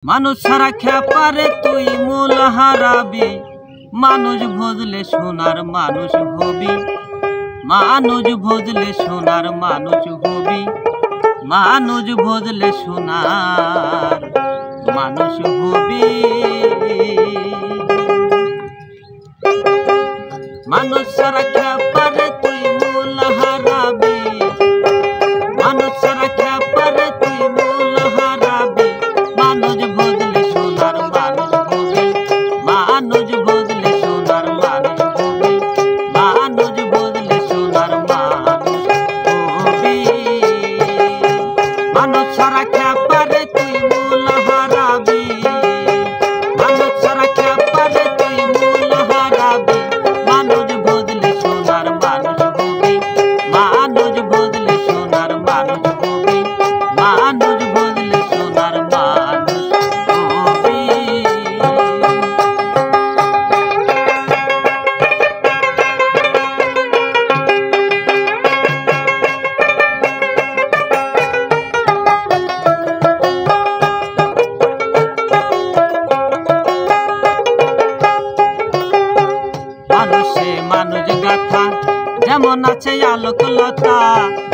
মানুষ ছাড়া খ্যাপারে তুই মূল হারাবি, মানুষ ভজলে সোনার মানুষ হবি, মানুষ ভজলে সোনার মানুষ হবি, মানুষ ভজলে সোনার মানুষ হবি। মানুষ ছাড়া খ্যাপারে তুই মূল হারাবি, মানুষ ছাড়া খ্যাপারে তুই মূল হারাবি, মানুষ ভজলে সোনার মানুষ হবি, মানুষ ভজলে সোনার মানুষ হবি, মানুষ ভজলে সোনার মানুষ হবি। মানুষ ছাড়া খ্যাপারে তুই মূল হারাবি, মানুষ ছাড়া খ্যাপারে তুই মূল হারাবি, মানুষ ভজলে সোনার মানুষ হবি, মানুষ ভজলে সোনার মানুষ হবি, মানুষ ভজলে সোনার মানুষ হবি। মানুষে মানুষ গাথা যেমন আছে আলোকলতা,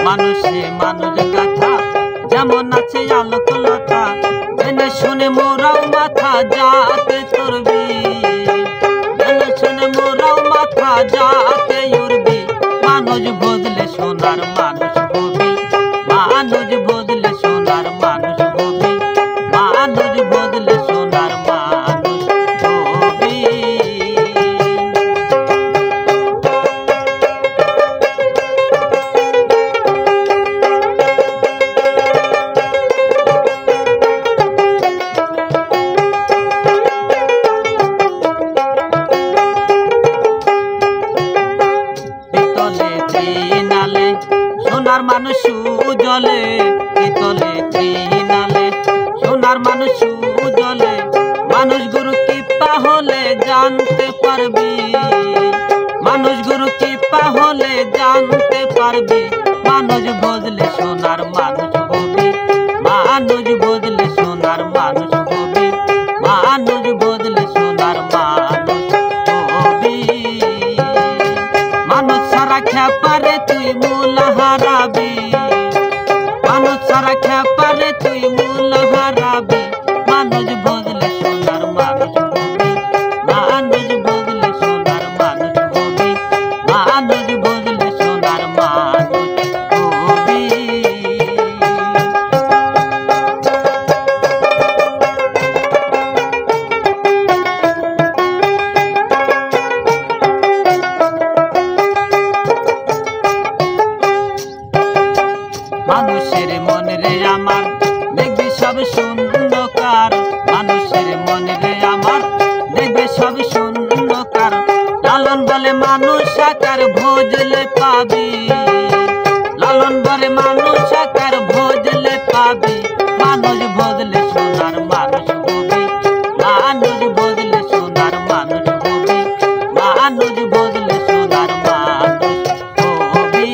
মানুষে মানুষ গাথা যেমন আছে আলোকলতা, জেনে শুনে মোরাও মাথা যাতে তুরবি, জেনে শুনে মোরাও মাথা যাতে উড়বি, মানুষ ভজলে সোনার মানুষ হবি, মানুষ ভজলে সোনার মানুষ হবি, মানুষ ভজলে সোনার মানুষ হবি। সোনার মানুষ উজলে, পিতলে তৃণালে সোনার মানুষ উজলে, মানুষ গুরু কৃপা হলে জানতে পারবি, মানুষ গুরু কৃপা হলে জানতে পারবি, মানুষ ভজলে সোনার মানুষ হবি, মানুষ ভজলে সোনার মানুষ হবি, মানুষ ভজলে সোনার মানুষ হবি। মানুষ ছাড়া খ্যাপারে তুই মূল হারাবি, মানুষ ছাড়া খ্যাপারে তুই মূল হারাবি, মানুষ ভজলে সোনার মানুষ হবি, মানুষ ভজলে সোনার মানুষ হবি, মানুষ ভজলে সোনার মানুষ হবি। মানুষের মনে রে আমার দেখবি সব শূন্যকার, মানুষের মনে রে আমার দেখবে সব শূন্যকার, লালন বলে মানুষ আকার ভজলে পাবি, লালন বলে মানুষ আকার ভজলে পাবি, মানুষ ভজলে সোনার মানুষ হবি, মানুষ ভজলে সোনার মানুষ হবি, মানুষ ভজলে সোনার মানুষ হবি।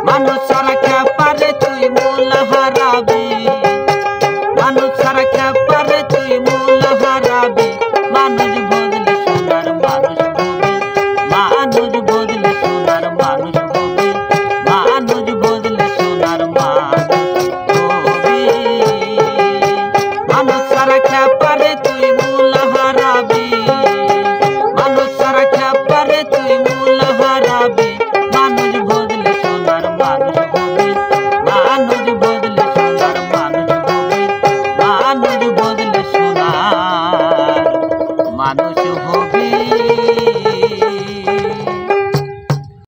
মানুষ ছাড়া খ্যাপারে তুই মূল হারাবি, মানুষ ছাড়া খ্যাপারে তুই মূল হারাবি, মানুষ ভজলে সোনার মানুষ হবি, মানুষ ভজলে সোনার মানুষ হবি, মানুষ ভজলে সোনার মানুষ হবি। মানুষ ছাড়া খ্যাপারে তুই মূল হারাবি, মানুষ ছাড়া খ্যাপারে তুই মূল হারাবি, মানুষ ভজলে সোনার মানুষ হবি, মানুষ ভজলে সোনার মানুষ হবি, মানুষ ভজলে সোনার মানুষ